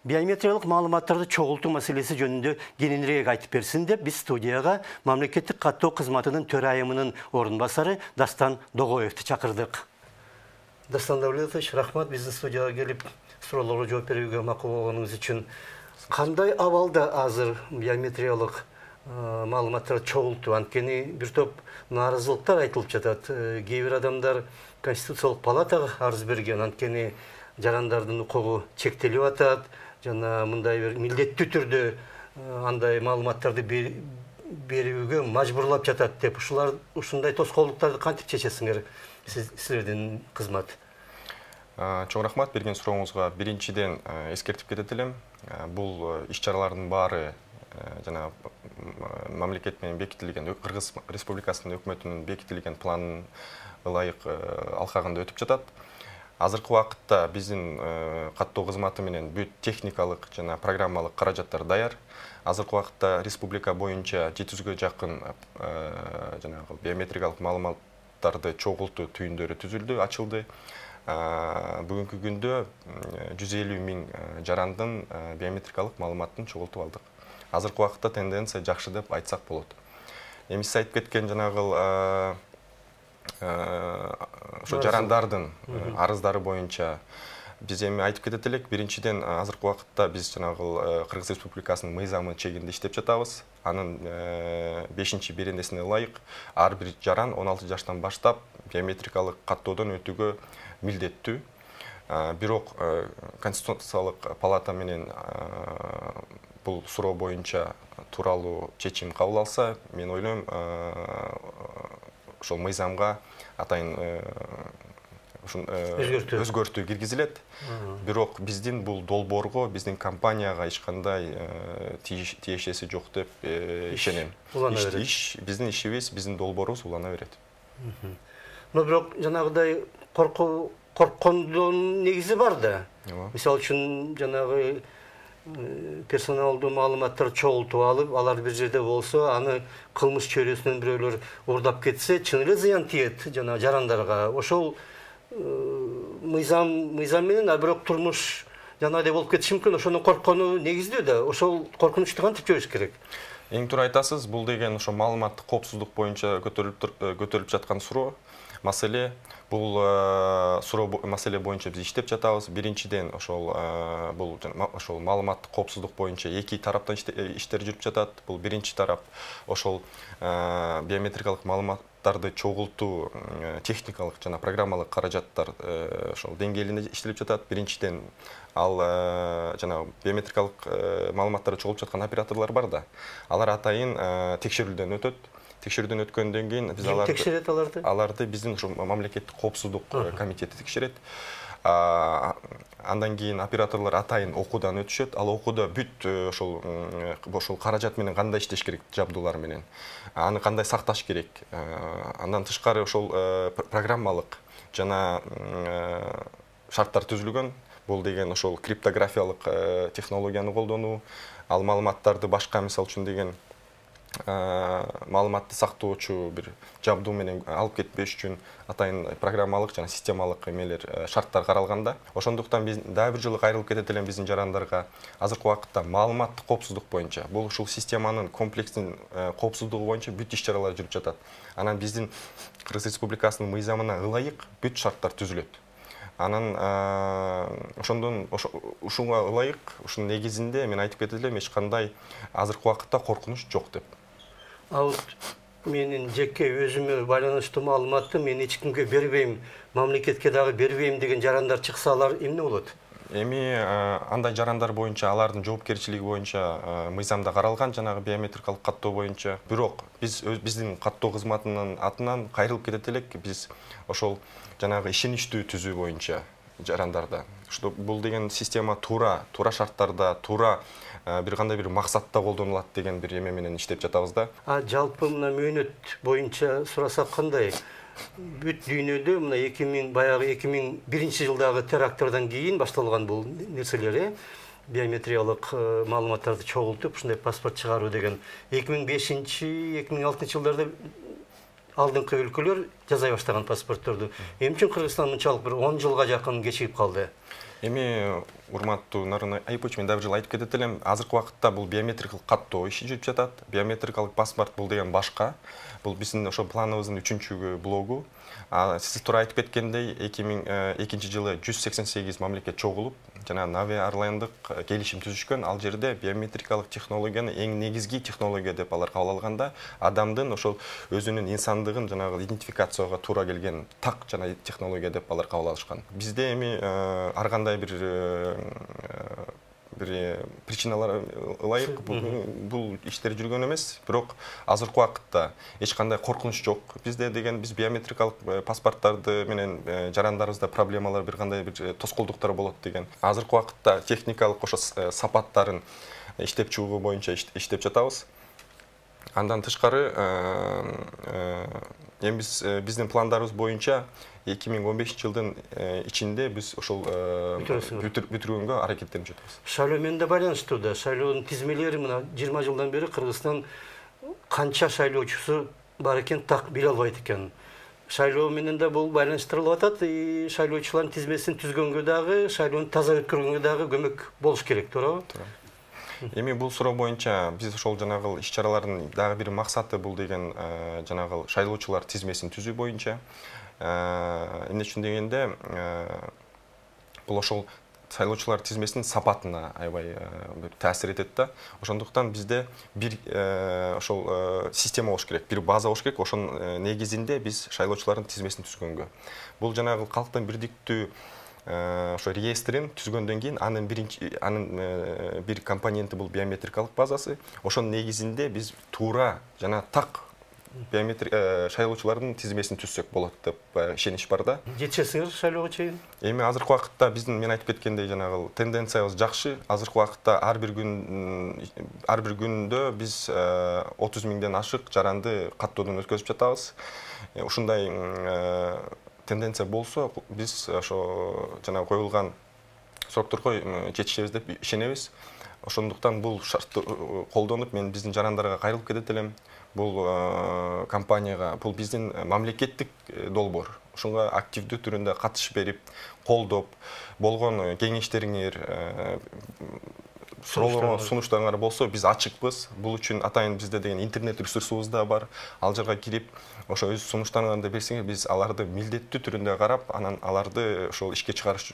Биометриялық маалыматтарды чоғылту мәселесі жөнінде кеңінірек айтып берсін деп, біз студияға мемлекеттік каттоо кызматынын төрайымынын орынбасары Дастан Доғоевті чакырдык. Дастан Давлетович, рахмат біздің студияға келіп, суроолорго жооп берүүгө макул болгонуңуз үчүн. Кандай абалда азыр биометриялык маалыматтар чоғылту? Анткени бир топ нааразылыктар айтылып жатат. Кээ бир адамдар Конституциялык палатага арыз берген, анткени жарандардын укугу чектелип атат, жана мындай бир милдеттүү түрдө андай маалыматтарды берүүгө мажбурлап жатат деп. Ушундай тоскоолдуктарды кантип чечесиңер силердин кызмат? Чоң рахмат берген сурооңузга. Биринчиден эскертип кетет элем. Бул иш-чаралардын баары жана мамлекет менен бекитилген, Кыргыз Республикасынын өкмөтүнүн бекитилген планын ылайык алкагында өтүп жатат. Азыркы вакытта биздин каттоо кызматы менен бүт техникалык жана программалык каражаттар даяр. Азыркы вакытта республика боюнча 700гө жакын жанагы биометрикалык маалыматтарды чогултуу түйүндөрү түзүлдү, ачылды. Бүгүнкү күндө 150 миң жарандын биометрикалык маалыматын чогултуп алдык. Азыркы вакытта тенденция жакшы деп айтсак болот. Эми сиз айтып кеткен жанагы ошо жарандардын арыздары боюнча биз эми айтып кетет элек. Биринчиден азыркы вакытта биз жанагы Кыргыз Республикасынын мыйзамы чегинде иштеп жатабыз. Анын 5-беренесине ылайык ар бир жаран 16 жаштан баштап биометрикалык каттоодон өтүүгө милдеттүү. Бирок Конституциялык палата менен бул суроо боюнча тууралуу чечим кабыл алса, мен ойлойм, ошол мыйзамга атайын өзгөртүү киргизилет. Бирок биздин бул долбоорго, биздин компанияга эч кандай тиешеси жок деп ишенем. Биздин ишибиз, биздин долбоорубуз улана берет. Бирок жанагыдай корккондун негизи бар да. Мисалы үчүн жанагы персоналдуу маалыматтар чогултуп алып, алар бир жерде болсо, аны кылмыш чөйрөсүнөн бирөөлөр урдап кетсе, чын эле зыян тиет жана жарандарга. Ошол мыйзам менен бирок турмуш жанагыдай болуп кетиши мүмкүн. Ошонун корккону негиздүү да. Ошол коркунучту кантип жойуш керек? Эң туура айтасыз. Бул деген ошо маалыматтык коопсуздук боюнча көтөрүлүп жаткан суроо. Маселе бул суроо маселе боюнча биз иштеп жатабыз. Биринчиден ошол бул ошол маалыматтык коопсуздук боюнча эки тараптан иштер жүрүп жатат. Бул биринчи тарап ошол биометрикалык маалыматтарды чогултуу техникалык жана программалык каражаттар ошол деңгээлинде иштелип жатат. Биринчиден ал жана биометрикалык маалыматтарды чогултуп жаткан операторлор бар да. Алар атайын текшерүүдөн өтөт. Текшерүүдөн өткөндөн кийин биз аларды биздин ошо мамлекеттик коопсуздук комитети текшерет. Андан кийин операторлор атайын окуудан өтүшөт. Ал окууда бүт ошол каражат менен кандай иштеш керек, жабдуулар менен, аны кандай сакташ керек. Андан тышкары ошол программалык жана шарттар түзүлгөн. Бул деген ошол криптографиялык технологияны колдонуу, ал маалыматтарды башка, мисалы үчүн деген маалыматты сактоочу бир жабдуу менен алып кетпеш үчүн атайын программалык жана системалык эмелер, шарттар каралганда. Ошондуктан биз дагы бир жолу кайрылып кетет элем биздин жарандарга. Азыркы вакытта маалыматтык коопсуздук боюнча, бул ушул системанын комплекстин коопсуздугу боюнча бүт иш-чаралар жүрүп жатат. Анан биздин Кыргыз Республикасынын мыйзамына ылайык бүт шарттар түзүлөт. Анан ушуга ылайык, ушунун негизинде мен айтып кетет элем, эч кандай азыркы вакытта коркунуч жок деп. Ал менин жеке өзүмө байланыштуу маалыматты мен эч кимге бербейм, мамлекетке дагы бербейм деген жарандар чыксалар эмне болот? Эми андай жарандар боюнча алардын жоопкерчилиги боюнча мыйзамда каралган жанагы биометрикалык каттоо боюнча. Бирок биздин каттоо кызматынын атынан кайрылып кетет элек, биз ошол жанагы ишеничтүү түзүү боюнча жарандарда. Что бул деген система туура шарттарда, туура бир кандай бир максатта колдонулат деген бир эме менен иштеп жатабыз да. Жалпы мына мөөнөт боюнча сурасак кандай? Бүт дүйнөдө мына 2001-жылдагы терактордон кийин башталган бул нерселер, биометриялык маалыматтарды чогултуп, ушундай паспорт чыгаруу деген 2005-2006 жылдарда алдыңкы өлкөлөр жасай баштаган паспортторду. Эмне үчүн Кыргызстан мынчалык бир 10 жылга жакын кечигип калды? Эми урматтуу Нарына Айпыч, мен да бир жыл айтып кетет элем, азыркы убакытта бул биометрикалык каттоо иши жүрүп жатат. Биометрикалык паспорт бул деген башка. Бул биздин ошо планыбыздын 3-чү блогу. Сиз туура айтып кеткендей, 2002 жылы 188 мамлекет чогулуп, жана Нави Арландык келишим түзүшкөн. Ал жерде биометрикалык технологияны эң негизги технология деп алар кабыл алганда, адамдын ошол өзүнүн инсандыгын жанагы идентификацияга туура келген так жана технология деп алар кабыл алышкан. Бизде эми ар кандай бир причиналар ылайык бул иштер жүргөн эмес, бирок азыркы убакытта эч кандай коркунуч жок. Бизде деген биз биометрикалык паспорттарды менен жарандарыбызда проблемалар бир кандай бир тоскоолдуктар болот деген. Азыркы убакытта техникалык ошо сапаттарын иштеп чыгуу боюнча иштеп жатабыз. Андан тышкары эми биздин пландарыбыз боюнча 2015 жылдын ичинде биз ошол бүтүргөнгө аракеттенип жатабыз. Шайлоо менен да байланыштуу да. Шайлоонун тизмелери мына 20 жылдан бери Кыргызстан канча шайлоочусу бар экен так биле албайт экен. Шайлоо менен да бул байланыштырылып атат. Шайлоочулардын тизмесин түзгөнгө дагы, шайлоону таза өткөргөнгө дагы көмөк болуш керек, туурабы? Эми бул суроо боюнча биз ошол жанагы иш-чаралардын дагы бир максаты бул деген жанагы шайлоочулар тизмесин түзүү боюнча. Эмне үчүн дегенде, бул ошол шайлоочулар тизмесинин сапатына аябай таасир этет да. Ошондуктан бизде бир ошол система болуш керек, бир база болуш керек. Ошонун негизинде биз шайлоочулардын тизмесин түзгөнгө. Бул жанагы калктын бирдиктүү ошо реестрин түзгөндөн кийин анын бир компоненти бул биометрикалык базасы. Ошонун негизинде биз туура жана так шайлоочулардын тизмесин түзсөк болот деп ишенич бар да. Жетишесиңер шайлоого чейин? Эми азыркы убакытта биздин мен айтып кеткендей жанагы тенденциябыз жакшы. Азыркы убакытта ар бир күндө биз 30 миңден ашык жаранды каттоодон өткөзүп жатабыз. Ушундай тенденция болсо, биз ошо жана коюлган срокторго жетишебиз деп ишенебиз. Ошондуктан бул шартты колдонуп, мен биздин жарандарга кайрылып кетет элем. Бул компанияга, бул биздин мамлекеттик долбоор. Ошонго активдүү түрүндө катыш берип, колдоп, болгон кеңештериңер, сунуштарыңар болсо, биз ачыкпыз. Бул үчүн атайын бизде деген интернет ресурсубуз да бар. Ал жерге кирип, ошо өз сунуштарыңарды берсеңер, биз аларды милдеттүү түрүндө карап, анан аларды ошол ишке чыгарыш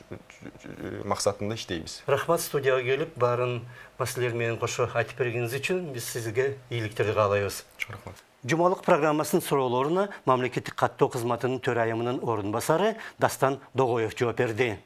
максатында иштейбиз. Рахмат, студияга келип, баарын маселелер менен кошо айтып бергениңиз үчүн биз сизге ийгиликтерди каалайбыз. Рахмат. Жумалык программасынын суроолоруна мамлекеттик каттоо кызматынын төрайымынын орун басары Дастан Догоев жооп берди.